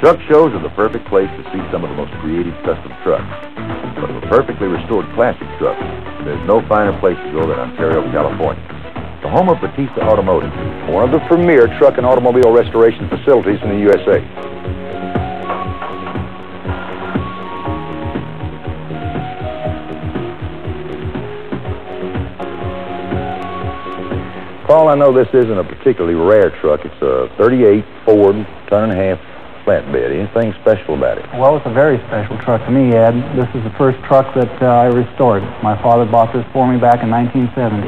Truck shows are the perfect place to see some of the most creative custom trucks. But for perfectly restored classic trucks, there's no finer place to go than Ontario, California, the home of Batista Automotive, one of the premier truck and automobile restoration facilities in the USA. Paul, I know this isn't a particularly rare truck. It's a 38 Ford ton-and-a-half flatbed. Anything special about it? Well, it's a very special truck to me, Ed. This is the first truck that I restored. My father bought this for me back in 1970.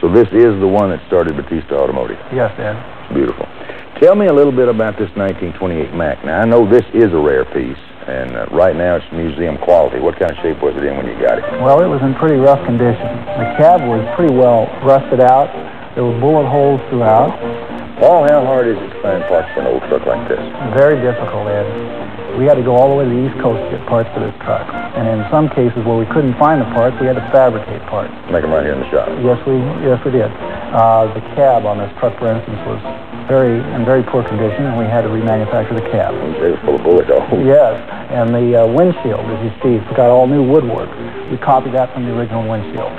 So this is the one that started Batista Automotive? Yes, Ed. Beautiful. Tell me a little bit about this 1928 Mac. Now, I know this is a rare piece, and right now it's museum quality. What kind of shape was it in when you got it? Well, it was in pretty rough condition. The cab was pretty well rusted out. There were bullet holes throughout. Paul, how hard is it to find parts for an old truck like this? Very difficult, Ed. We had to go all the way to the East Coast to get parts for this truck. And in some cases where we couldn't find the parts, we had to fabricate parts. Make them right here in the shop? Yes, we did. The cab on this truck, for instance, was in very poor condition, and we had to remanufacture the cab. It was full of bullet holes. Yes, and the windshield, as you see, it's got all new woodwork. We copied that from the original windshield.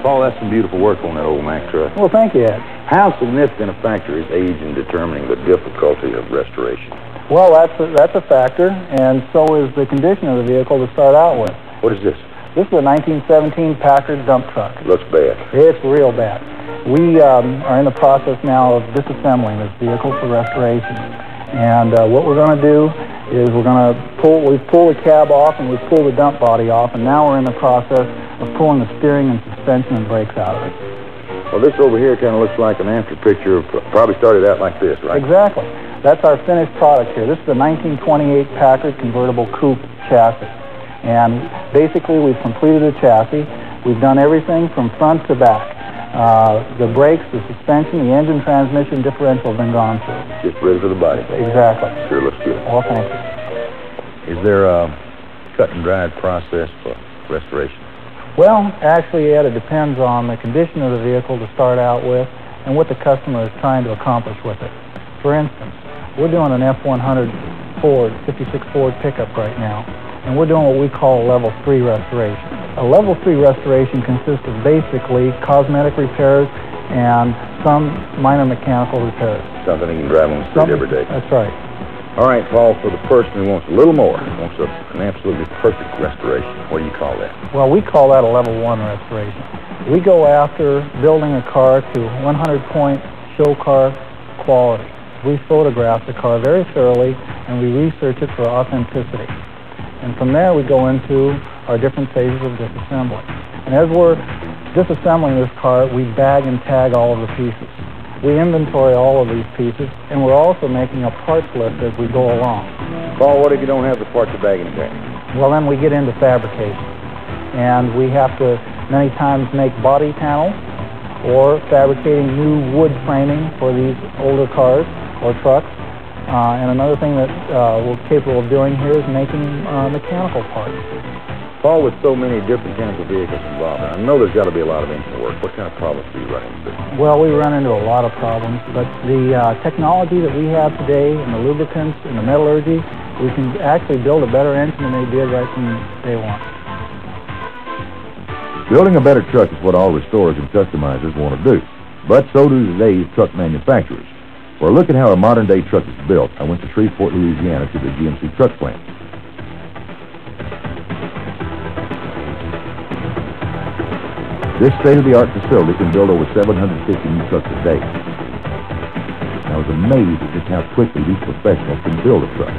Paul, that's some beautiful work on that old Mack truck. Well, thank you, Ed. How significant a factor is age in determining the difficulty of restoration? Well, that's a factor, and so is the condition of the vehicle to start out with. What is this? This is a 1917 Packard dump truck. Looks bad. It's real bad. We are in the process now of disassembling this vehicle for restoration. And what we're going to do is we've pulled the cab off and we've pulled the dump body off, and now we're in the process of pulling the steering and suspension and brakes out of it. Well, this over here kind of looks like an after picture of, probably started out like this, right? Exactly. That's our finished product here. This is a 1928 Packard convertible coupe chassis. And basically we've completed the chassis. We've done everything from front to back. The brakes, the suspension, the engine, transmission, differential have been gone through. Just ready for the body. Exactly. Sure looks good. Well, thank you. Is there a cut and dried process for restoration? Well, actually, Ed, it depends on the condition of the vehicle to start out with and what the customer is trying to accomplish with it. For instance, we're doing an F-100 Ford, 56 Ford pickup right now, and we're doing what we call a Level 3 restoration. A Level 3 restoration consists of basically cosmetic repairs and some minor mechanical repairs. Something you can drive on the street every day. That's right. All right, Paul, for the person who wants a little more, wants an absolutely perfect restoration, what do you call that? Well, we call that a Level 1 restoration. We go after building a car to 100-point show car quality. We photograph the car very thoroughly, and we research it for authenticity. And from there, we go into our different phases of disassembly. And as we're disassembling this car, we bag and tag all of the pieces. We inventory all of these pieces, and we're also making a parts list as we go along. Paul, what if you don't have the parts to bag and tag? Well, then we get into fabrication. And we have to many times make body panels or fabricating new wood framing for these older cars or trucks. And another thing that we're capable of doing here is making mechanical parts. Paul, with so many different kinds of vehicles involved, I know there's got to be a lot of engine work. What kind of problems do you run into? Well, we run into a lot of problems, but the technology that we have today and the lubricants and the metallurgy, we can actually build a better engine than they did right from day one. Building a better truck is what all restorers and customizers want to do, but so do today's truck manufacturers. For a look at how a modern-day truck is built, I went to Shreveport, Louisiana to the GMC truck plant. This state-of-the-art facility can build over 750 new trucks a day. I was amazed at just how quickly these professionals can build a truck.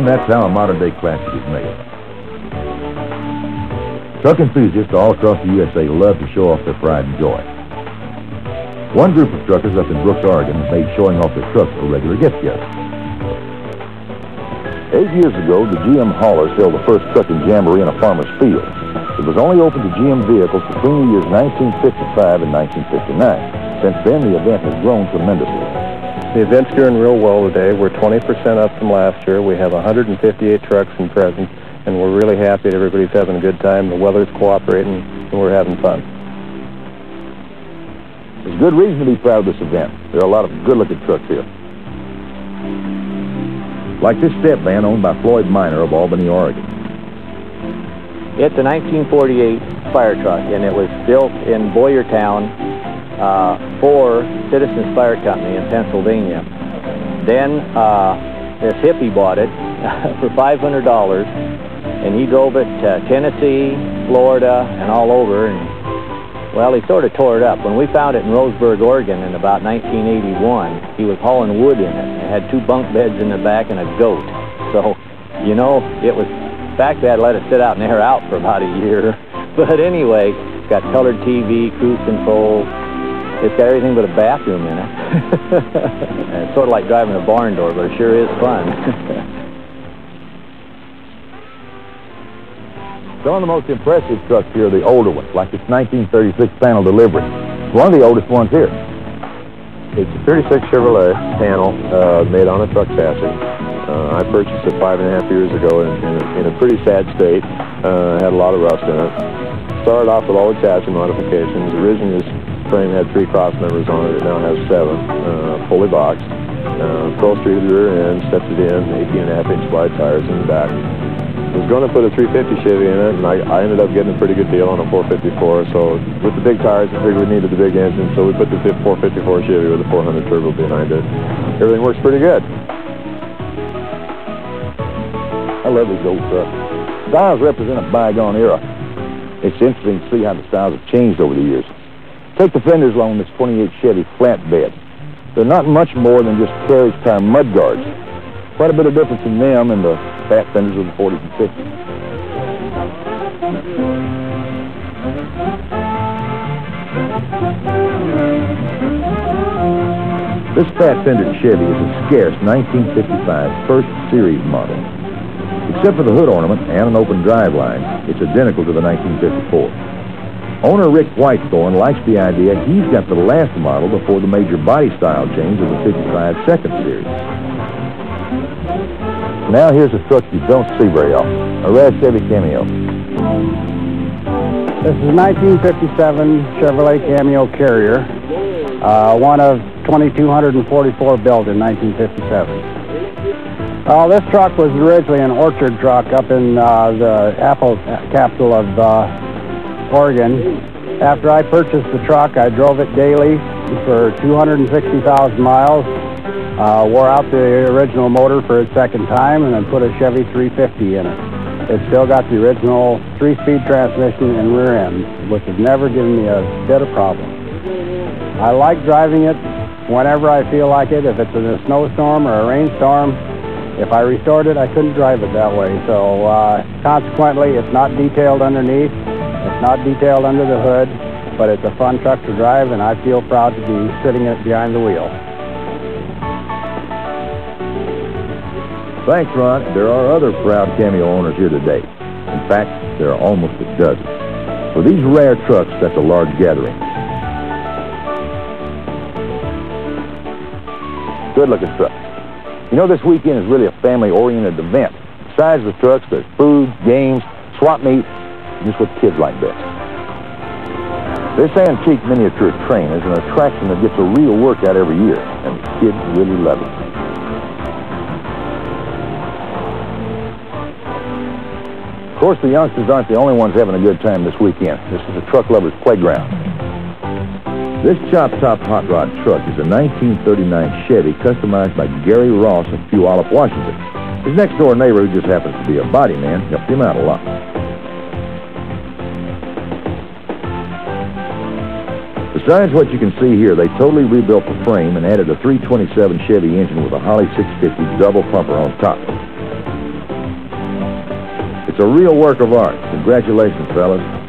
And that's how a modern-day classic is made. Truck enthusiasts all across the USA love to show off their pride and joy. One group of truckers up in Brooks, Oregon made showing off their trucks a regular get-together. 8 years ago, the GM haulers held the first trucking jamboree in a farmer's field. It was only open to GM vehicles between the years 1955 and 1959. Since then, the event has grown tremendously. The event's doing real well today. We're 20% up from last year. We have 158 trucks in presence, and we're really happy that everybody's having a good time. The weather's cooperating, and we're having fun. There's good reason to be proud of this event. There are a lot of good-looking trucks here. Like this step van owned by Floyd Miner of Albany, Oregon. It's a 1948 fire truck, and it was built in Boyertown for Citizens Fire Company in Pennsylvania. Then this hippie bought it for $500, and he drove it to Tennessee, Florida, and all over, and well, he sort of tore it up. When we found it in Roseburg, Oregon in about 1981, he was hauling wood in it. It had 2 bunk beds in the back and a goat. So, you know, it was, in fact, they had to let it sit out and air out for about a year. But anyway, it's got colored TV, cruise control. It's got everything but a bathroom in it. And it's sort of like driving a barn door, but it sure is fun. Some of the most impressive trucks here are the older ones, like this 1936 panel delivery. It's one of the oldest ones here. It's a 36 Chevrolet panel made on a truck chassis. I purchased it 5.5 years ago in a pretty sad state. Had a lot of rust in it. Started off with all the chassis modifications. Originally, this frame had 3 cross members on it. It now has 7, fully boxed. Upholstery to the rear end, stepped it in, 18.5-inch wide tires in the back. I was going to put a 350 Chevy in it, and I ended up getting a pretty good deal on a 454. So with the big tires, I figured we needed the big engine, so we put the 454 Chevy with a 400 turbo behind it. Everything works pretty good. I love these old trucks. Styles represent a bygone era. It's interesting to see how the styles have changed over the years. Take the fenders along this 28 Chevy flatbed. They're not much more than just carriage car mud guards. Quite a bit of difference in them and the fat fenders of the 40s and 50s. This fat fendered Chevy is a scarce 1955 first series model. Except for the hood ornament and an open drive line, it's identical to the 1954. Owner Rick Whitethorn likes the idea he's got the last model before the major body style change of the 55 second series. Now here's a truck you don't see very often, a rare Chevy Cameo. This is a 1957 Chevrolet Cameo Carrier, one of 2,244 built in 1957. This truck was originally an orchard truck up in the apple capital of Oregon. After I purchased the truck, I drove it daily for 260,000 miles. Wore out the original motor for its second time and then put a Chevy 350 in it. It's still got the original 3-speed transmission and rear end, which has never given me a bit of problem. I like driving it whenever I feel like it. If it's in a snowstorm or a rainstorm, if I restored it, I couldn't drive it that way. So consequently, it's not detailed underneath. It's not detailed under the hood, but it's a fun truck to drive, and I feel proud to be sitting behind the wheel. Thanks, Ron. There are other proud Cameo owners here today. In fact, there are almost a dozen. For these rare trucks, that's a large gathering. Good-looking truck. You know, this weekend is really a family-oriented event. Besides the trucks, there's food, games, swap meet, just what kids like best. This antique miniature train is an attraction that gets a real workout every year, and the kids really love it. Of course, the youngsters aren't the only ones having a good time this weekend. This is a truck lover's playground. This chop-top hot rod truck is a 1939 Chevy customized by Gary Ross of Puyallup, Washington. His next-door neighbor, who just happens to be a body man, helped him out a lot. Besides what you can see here, they totally rebuilt the frame and added a 327 Chevy engine with a Holly 650 double pumper on top. It's a real work of art. Congratulations, fellas.